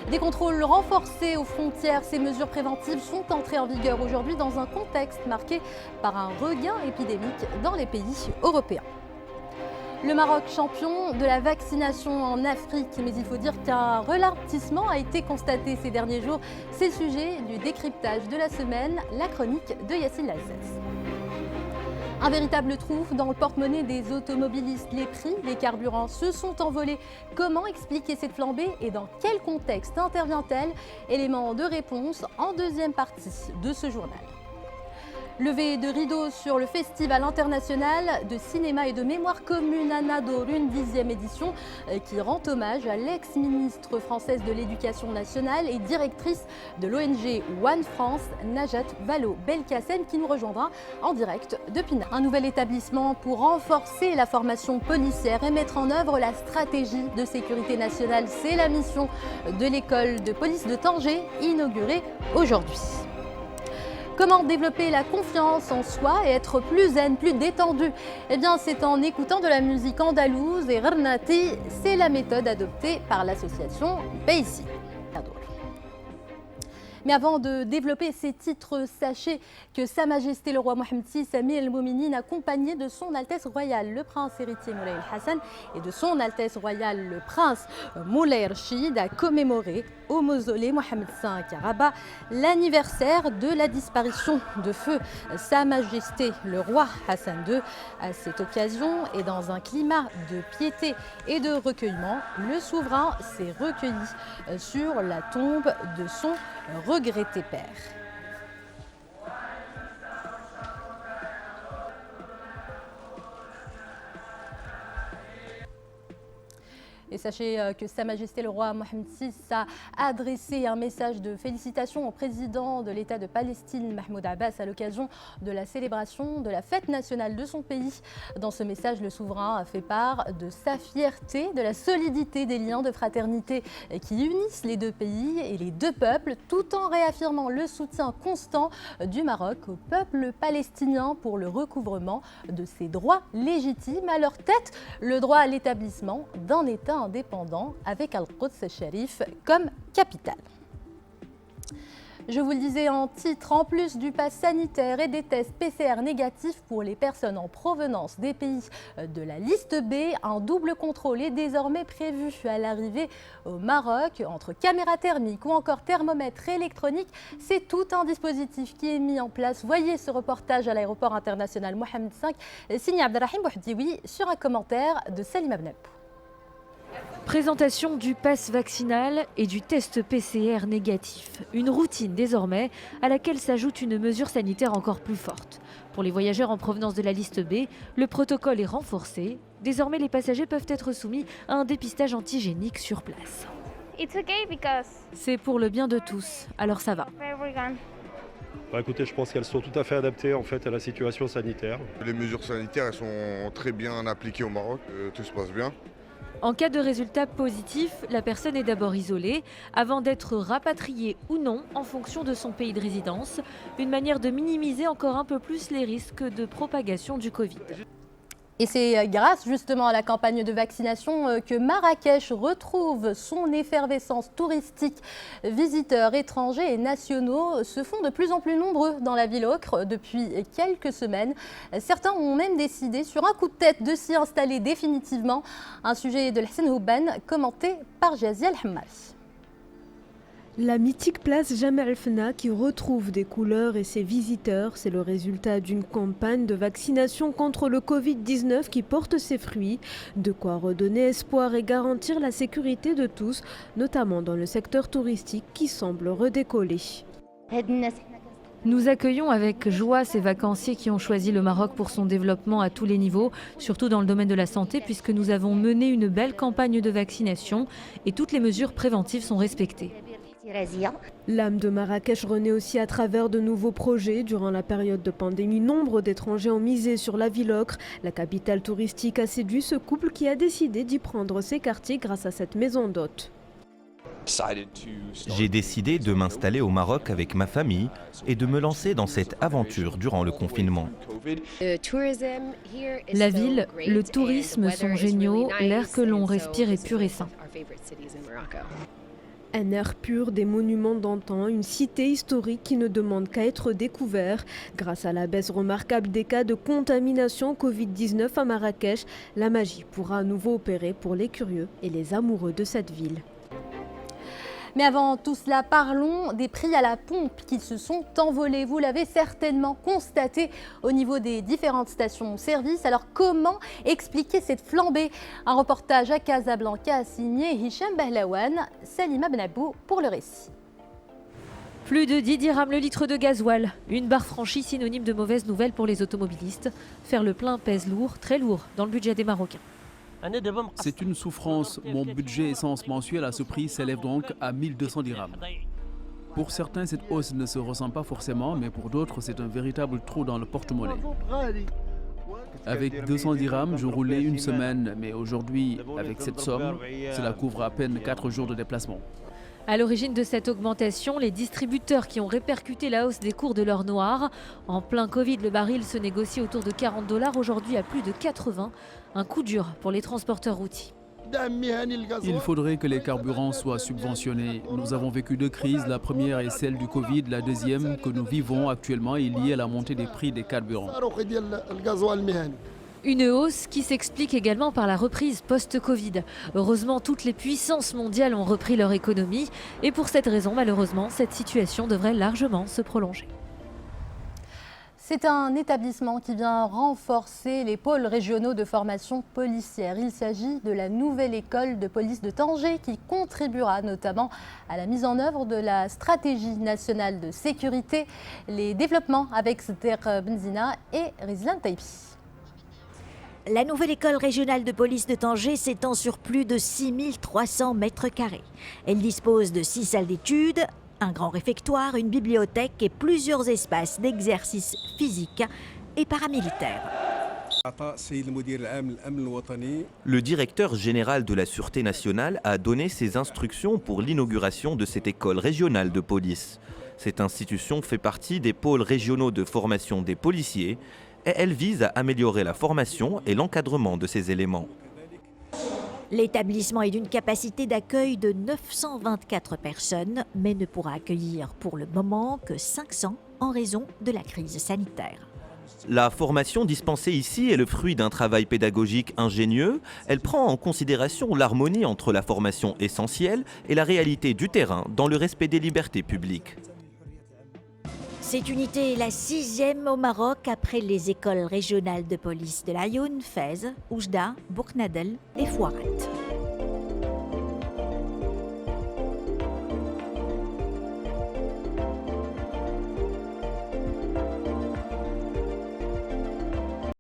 Des contrôles renforcés aux frontières, ces mesures préventives sont entrées en vigueur aujourd'hui dans un contexte marqué par un regain épidémique dans les pays européens. Le Maroc, champion de la vaccination en Afrique, mais il faut dire qu'un ralentissement a été constaté ces derniers jours. C'est le sujet du décryptage de la semaine, la chronique de Yacine Lassès. Un véritable trou dans le porte-monnaie des automobilistes. Les prix des carburants se sont envolés. Comment expliquer cette flambée et dans quel contexte intervient-elle? Élément de réponse en deuxième partie de ce journal. Levée de rideau sur le Festival international de cinéma et de mémoire commune Anador, une 10e édition qui rend hommage à l'ex-ministre française de l'Éducation nationale et directrice de l'ONG One France, Najat Vallaud-Belkacem, qui nous rejoindra en direct depuis Naples. Un nouvel établissement pour renforcer la formation policière et mettre en œuvre la stratégie de sécurité nationale. C'est la mission de l'école de police de Tanger, inaugurée aujourd'hui. Comment développer la confiance en soi et être plus zen, plus détendu? Eh bien, c'est en écoutant de la musique andalouse et Rnati, c'est la méthode adoptée par l'association Paisi. Mais avant de développer ces titres, sachez que Sa Majesté le roi Mohammed VI, Amir el-Mouminin, accompagné de son Altesse Royale le Prince héritier Moulay el-Hassan et de son Altesse Royale le Prince Moulay Rachid, a commémoré au mausolée Mohammed V à Rabat l'anniversaire de la disparition de feu Sa Majesté le roi Hassan II. À cette occasion et dans un climat de piété et de recueillement, le souverain s'est recueilli sur la tombe de son regretté père. Et sachez que Sa Majesté le roi Mohammed VI a adressé un message de félicitations au président de l'État de Palestine, Mahmoud Abbas, à l'occasion de la célébration de la fête nationale de son pays. Dans ce message, le souverain a fait part de sa fierté, de la solidité des liens de fraternité qui unissent les deux pays et les deux peuples, tout en réaffirmant le soutien constant du Maroc au peuple palestinien pour le recouvrement de ses droits légitimes. À leur tête, le droit à l'établissement d'un État indépendant avec Al-Quds Sharif comme capitale. Je vous le disais en titre, en plus du pass sanitaire et des tests PCR négatifs pour les personnes en provenance des pays de la liste B, un double contrôle est désormais prévu à l'arrivée au Maroc entre caméras thermiques ou encore thermomètre électronique. C'est tout un dispositif qui est mis en place. Voyez ce reportage à l'aéroport international Mohammed V, signé Abdelrahim Bouhdioui sur un commentaire de Salim Abneb. Présentation du pass vaccinal et du test PCR négatif. Une routine désormais à laquelle s'ajoute une mesure sanitaire encore plus forte. Pour les voyageurs en provenance de la liste B, le protocole est renforcé. Désormais, les passagers peuvent être soumis à un dépistage antigénique sur place. C'est pour le bien de tous, alors ça va. Écoutez, je pense qu'elles sont tout à fait adaptées en fait à la situation sanitaire. Les mesures sanitaires elles sont très bien appliquées au Maroc, tout se passe bien. En cas de résultat positif, la personne est d'abord isolée avant d'être rapatriée ou non en fonction de son pays de résidence, une manière de minimiser encore un peu plus les risques de propagation du Covid. Et c'est grâce justement à la campagne de vaccination que Marrakech retrouve son effervescence touristique. Visiteurs étrangers et nationaux se font de plus en plus nombreux dans la ville ocre depuis quelques semaines. Certains ont même décidé sur un coup de tête de s'y installer définitivement. Un sujet de Hassan Houban commenté par Jazia El-Hammari. La mythique place Jemaa el-Fna qui retrouve des couleurs et ses visiteurs, c'est le résultat d'une campagne de vaccination contre le Covid-19 qui porte ses fruits. De quoi redonner espoir et garantir la sécurité de tous, notamment dans le secteur touristique qui semble redécoller. Nous accueillons avec joie ces vacanciers qui ont choisi le Maroc pour son développement à tous les niveaux, surtout dans le domaine de la santé, puisque nous avons mené une belle campagne de vaccination et toutes les mesures préventives sont respectées. L'âme de Marrakech renaît aussi à travers de nouveaux projets. Durant la période de pandémie, nombre d'étrangers ont misé sur la ville ocre. La capitale touristique a séduit ce couple qui a décidé d'y prendre ses quartiers grâce à cette maison d'hôtes. J'ai décidé de m'installer au Maroc avec ma famille et de me lancer dans cette aventure durant le confinement. La ville, le tourisme sont géniaux, l'air que l'on respire est pur et sain. Un air pur des monuments d'antan, une cité historique qui ne demande qu'à être découverte. Grâce à la baisse remarquable des cas de contamination Covid-19 à Marrakech, la magie pourra à nouveau opérer pour les curieux et les amoureux de cette ville. Mais avant tout cela, parlons des prix à la pompe qui se sont envolés. Vous l'avez certainement constaté au niveau des différentes stations-service. Alors comment expliquer cette flambée? Un reportage à Casablanca signé Hicham Bahlawan, Salima Benabou pour le récit. Plus de 10 dirhams le litre de gasoil. Une barre franchie synonyme de mauvaise nouvelle pour les automobilistes. Faire le plein pèse lourd, très lourd, dans le budget des Marocains. C'est une souffrance. Mon budget essence mensuel à ce prix s'élève donc à 1200 dirhams. Pour certains, cette hausse ne se ressent pas forcément, mais pour d'autres, c'est un véritable trou dans le porte-monnaie. Avec 200 dirhams, je roulais une semaine, mais aujourd'hui, avec cette somme, cela couvre à peine 4 jours de déplacement. À l'origine de cette augmentation, les distributeurs qui ont répercuté la hausse des cours de l'or noir. En plein Covid, le baril se négocie autour de 40 $, aujourd'hui à plus de 80. Un coup dur pour les transporteurs routiers. Il faudrait que les carburants soient subventionnés. Nous avons vécu 2 crises. La première est celle du Covid. La deuxième que nous vivons actuellement est liée à la montée des prix des carburants. Une hausse qui s'explique également par la reprise post-Covid. Heureusement, toutes les puissances mondiales ont repris leur économie. Et pour cette raison, malheureusement, cette situation devrait largement se prolonger. C'est un établissement qui vient renforcer les pôles régionaux de formation policière. Il s'agit de la nouvelle école de police de Tanger qui contribuera notamment à la mise en œuvre de la stratégie nationale de sécurité. Les développements avec Sder Benzina et Rizlan Taipi. La nouvelle école régionale de police de Tanger s'étend sur plus de 6300 mètres carrés. Elle dispose de 6 salles d'études, un grand réfectoire, une bibliothèque et plusieurs espaces d'exercice physique et paramilitaire. Le directeur général de la Sûreté nationale a donné ses instructions pour l'inauguration de cette école régionale de police. Cette institution fait partie des pôles régionaux de formation des policiers et elle vise à améliorer la formation et l'encadrement de ces éléments. L'établissement est d'une capacité d'accueil de 924 personnes, mais ne pourra accueillir pour le moment que 500 en raison de la crise sanitaire. La formation dispensée ici est le fruit d'un travail pédagogique ingénieux. Elle prend en considération l'harmonie entre la formation essentielle et la réalité du terrain dans le respect des libertés publiques. Cette unité est la 6e au Maroc après les écoles régionales de police de Laayoune, Fès, Oujda, Bourknadel et Fouarat.